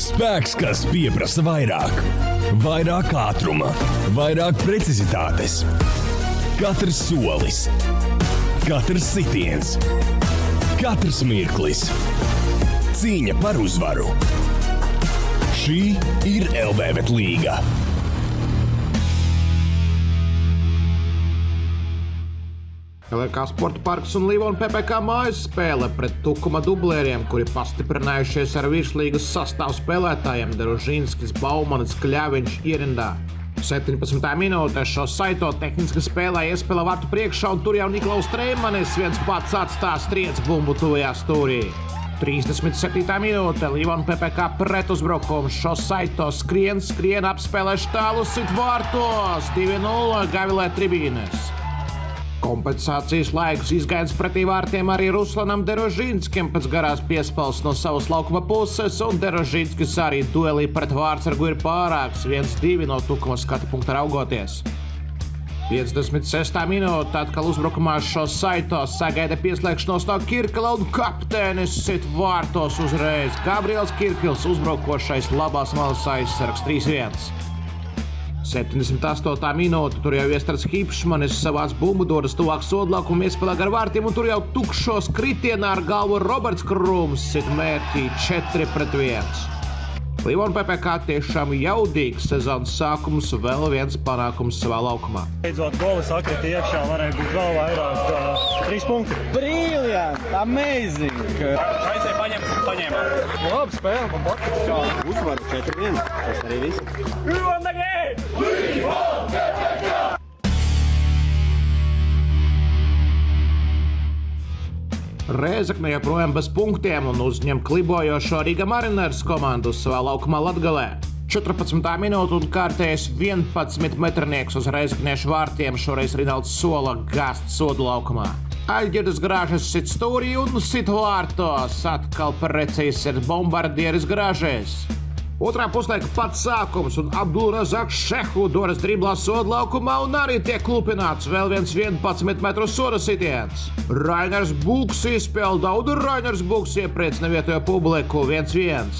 Spēks, kas pieprasa vairāk. Vairāk ātruma, vairāk precizitātes. Katrs solis, katrs sitiens, katrs mirklis. Cīņa par uzvaru. Šī ir LVVet līga. LRK Sporta parks un Livona PPK mājas spēle pret Tukuma dublēriem, kuri pastiprinājušies ar virslīgas sastāvu spēlētājiem Derožinskis, Baumanis, Kļaviņš ierindā. 17. minūtē šo saito tehniski spēlē iespēlē vārtu priekšā un tur jau Niklaus Treimanis viens pats atstās striec bumbu tuvajā stūrī. 37. minūte Livona PPK pretuzbrukums šo saito skrien apspēlē štālu sit vārtos 2-0 Gavilē tribīnes. Kompensācijas laikus izgaidas pretī vārtiem arī Ruslanam Derožinskim pēc garās piespēles no savas laukuma puses, un Derožinskis arī duelī pret vārtsargu ir pārāks 1-2 no Tukuma skatu punkta raugoties. 56. minūte atkal uzbrukumā šo saito sagaida pieslēgšanos no Kirkila un kapteinis sit vārtos uzreiz. Gabriels Kirkils uzbrukošais labās malas aizsargs 3-1. 78. minūte, tur jau iestrāds Hipšmanis savās bumbu dodas tuvāk sodlaukuma iespēlē gar vārtiem, un tur jau tukšos kritienā ar galvu Roberts Krūms sit mērķī 4-1. Livona PPK tiešām jaudīgs sezonas sākums, vēl viens panākums savā laukumā. Beidzot golis sakrita iekšā, varēja būt vēl vairāk, 3 punkti. Brilliant, amazing! Aizēja paņēmām. Labi spēle, man patīk. Uzvaru 4-1, tas arī viss. Rēzekne joprojām bez punktiem un uzņem klibojošo Riga Mariners komandu savā laukumā Latgalē. 14. minūte un kārtējais 11 metrnieks uz Rēzekniešu vārtiem, šoreiz Rinalds Sola gāzt sodu laukumā. Aļģirdas Grāžas sit stūrī un sit vārtos, atkal precīzi sit bombardieris Grāžēs. Otrā puslaika pats sākums un Abdulrazaks Šehu doras driblā sodu laukumā un arī tiek klupināts vēl viens 11 metru soda sitiens. Rainers Buks izpilda un Rainers Buks iepriecina vietojo publiku 1-1.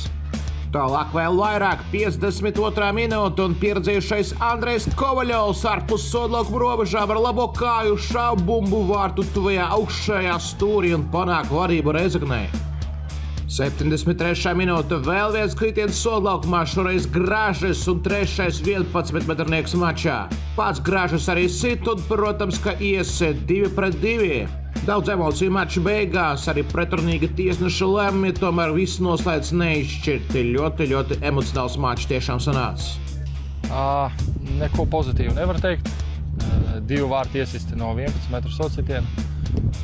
Tālāk vēl vairāk 52. minūte un pieredzējušais Andrejs Kovaļovs ārpus sodu laukuma robežām ar labo kāju šāv bumbu vārtu tuvajā augšējā stūrī un panāk vadību Rēzeknei. 73. minūte vēl viens kritiens sodlaukumā, šoreiz Grāžas un trešais 11 metrnieks mačā. Pats Grāžas arī sit un, protams, ka iesit 2-2. Daudz emociju mača beigās, arī pretrunīga tiesneša lemmi, tomēr viss noslēdz neizšķirti. Ļoti emocionāls mačs tiešām sanācis. Neko pozitīvu nevar teikt. 2 vārti iesisti no 11 metru sodsitiena.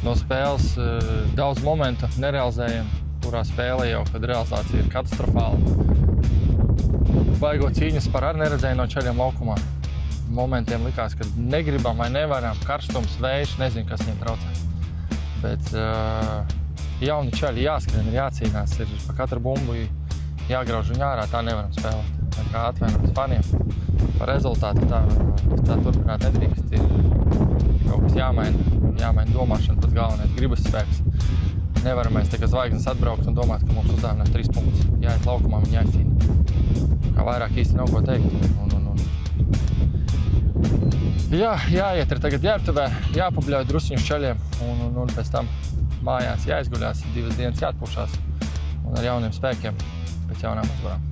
No spēles daudz momentu nerealizējam. Kurā spēlē jau, kad realizācija ir katastrofāla. Baigo cīņas par arī neredzēju no ceļiem laukumā. Momentiem likās, ka negribam vai nevaram, karstums, vējš, nezinu, kas viņiem traucē. Bet jauni ceļi jāskrien, ir jācīnās, ir pa katru bumbu jāgrauž un jārā, tā nevaram spēlēt. Tā kā atvainojas faniem par rezultātu, tā turpināt nedrīkst. Ir kaut kas jāmaina domāšana, pats galvenais gribas spēks. Nevaram mēs tikai zvaigznes atbraukt un domāt, ka mums uzdāvinās 3 punktus. Jāiet laukumā un jāizcīna. Kā vairāk īsti nav ko teikt. Jāiet ir tagad ģērbtuvē, jāpabļauj drusiņu ceļiem un pēc tam mājās jāizguļās, 2 dienas jāatpūšās un ar jauniem spēkiem pēc jaunām uzvarām.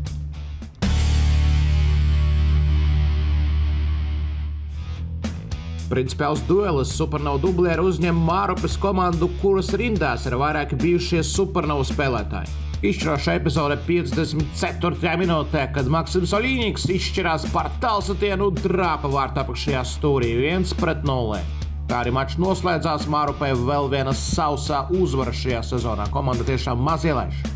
Principāls duelis Supernovu dublēri uzņem Mārupes komandu, kuras rindās ir vairāki bijušie Supernovu spēlētāji. Izšķirošā epizode 54. minūtē, kad Maksims Oļīņiks izšķirās par tālsitienu un drāpa vārtu apakšējā stūrī 1-0. Tā arī mačs noslēdzās, Mārupē vēl viena sausā uzvara šajā sezonā. Komanda tiešām maz ielaiž.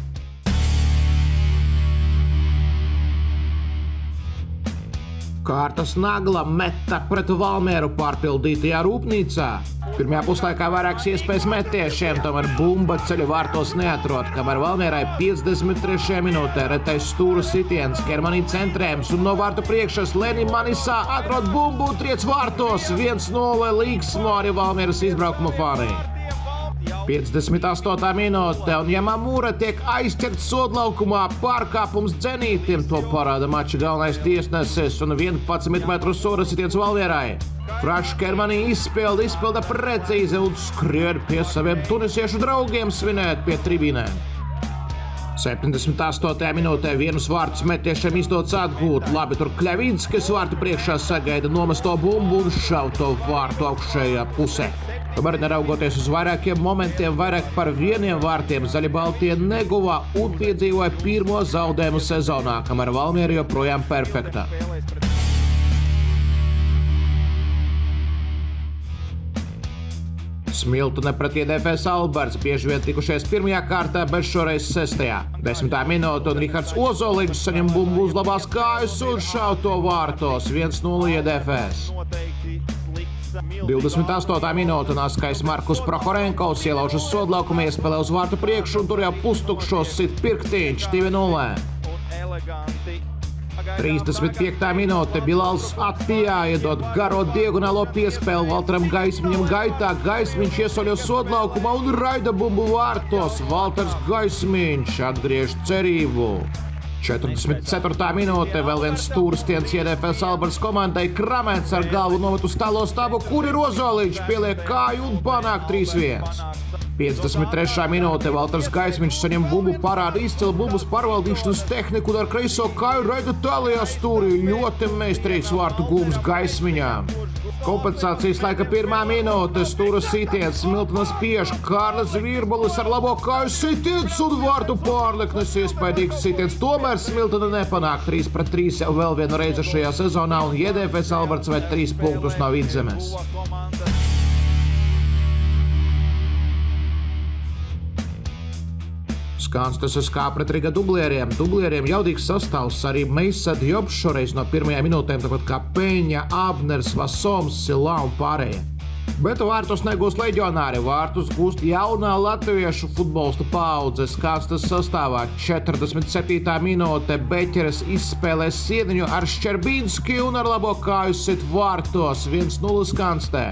Kārtas Nagla meta pret Valmieru pārpildītajā rūpnīcā. Pirmajā puslaikā vairākas iespējas metiešiem, tomēr bumba ceļu vārtos neatrod, kamēr Valmierai 53. minūtē retais stūra sitiens, Kermanī centrējums un no vārtu priekšas Leni Manisā atrod bumbu un triec vārtos 1-0 līgsmo arī Valmieras izbraukuma fani. 58. minūte, un Yamamura tiek aizķerts sodlaukumā, pārkāpums Dzenītim, to parāda mača galvenais tiesnesis un 11 metru soda sitiens Valmierai. Frašs Kermanī izpilda precīzi un skrien pie saviem tunisiešu draugiem svinēt pie tribīnēm. 78. minūtē vienus vārtus metiešiem izdodas atgūt. Labi, tur Kļavīnskis vārtu priekšā sagaida nomesto bumbu un šauj to vārtu augšējā pusē. Tomēr neraugoties uz vairākiem momentiem, vairāk par 1 vārtiem zaļi-baltie neguva un piedzīvoja pirmo zaudējumu sezonā, kamēr Valmiera joprojām perfektā. Smiltene pret JDFS Alberts bieži vien tikušies pirmajā kārtā, bet šoreiz 6. 10. minūte un Rihards Ozoliņš saņem bumbu uz labās kājas un šauj to vārtos 1-0 JDFS. 28. minūte un askais Markus Prohorenkovs ielauž uz sodlaukumu, iespēlē uz vārtu priekšu un tur jau pustukšos sit Pirktiņš 2-0. 35. minūte Bilals Atpijā iedod garo diagonālo piespēli Valteram Gaismiņam gaitā. Gaismiņš iesoļo sodlaukumā un raida bumbu vārtos. Valters Gaismiņš atgriež cerību. 44. minūte vēl viens stūrstiens JDFS Alberts komandai. Kramēts ar galvu nomet uz tālo stabu, kur ir Ozoliņš pieliek kāju un panāk 3-1. 53. minūte Valters Gaismiņš saņem bumbu, parāda izcilu bumbas pārvaldīšanas tehniku un ar kreiso kāju raida tālajā stūrī. Ļoti meistarīgs vārtu gūms Gaismiņām. Kompensācijas laika 1. minūte, stūra sitiens, Smiltenes spiež, Kārlis Virbulis ar labo kāju sitiens un vārtu pārliknes iespaidīgs sitiens. Tomēr Smiltene nepanāk 3-3 jau vēl vienu reizi šajā sezonā un JDFS Alberts ved 3 punktus no Vidzemes. Skanstas SK pret Riga dublieriem. Dublieriem jaudīgs sastāvs, arī Meisa Diobs šoreiz no pirmajām minūtēm, tāpat kā Peņa, Abners, Vasoms, Silā un pārējie. Bet vārtus negūst leģionāri, vārtus gūst jaunā latviešu futbolistu paudze. Skanstas sastāvā 47. minūte Beķeres izspēlē sieniņu ar Šķerbīnski un ar labo kāju sit vārtos 1-0 Skanstē.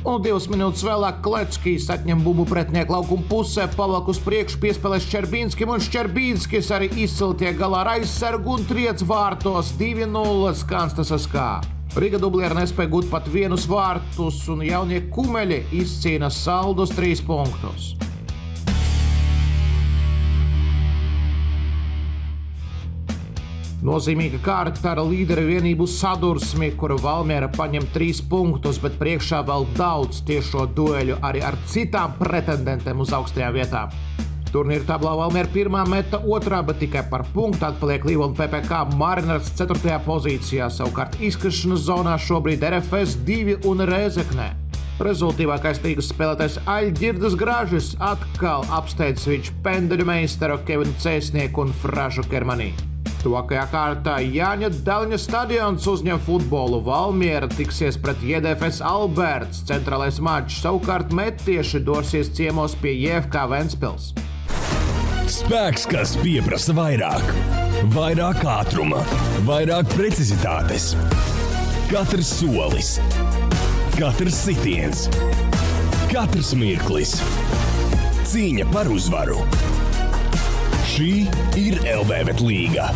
Un 2 minūtes vēlāk Kleckijs atņem bumbu pretinieku laukuma pusē, pavelk uz priekšu, piespēlē Šķerbīnskim, un Šķerbīnskis arī izcili tiek galā ar aizsargu un triec vārtos 2-0 Skanstas SK. Riga dublieri nespēja gūt pat vienus vārtus, un jaunie kumeļi izcīna saldus 3 punktus. Nozīmīga kārta ar līderi vienību Sadursmi, kuru Valmiera paņem 3 punktus, bet priekšā vēl daudz tiešo dueļu arī ar citām pretendentiem uz augstajām vietām. Turnīra tablā Valmiera 1. meta 2, bet tikai par punktu atpaliek Līva un PPK Mariners 4. pozīcijā, savukārt izkrišanas zonā šobrīd RFS 2 un Rēzekne. Rezultīvākais līgas spēlētājs Aļģirdas Gražis atkal apsteidz viņš pendeļu meistaru Kevinu Cēsnieku un Frašu Kermanī. Tuvākajā kārtā Jāņa Daļņa stadions uzņem futbolu. Valmiera tiksies pret JDFS Alberts. Centrālais mačs savukārt metieši dosies ciemos pie JFK Ventspils. Spēks, kas pieprasa vairāk. Vairāk ātruma, vairāk precizitātes. Katrs solis, katrs sitiens, katrs mirklis. Cīņa par uzvaru. Šī ir LVVet līga.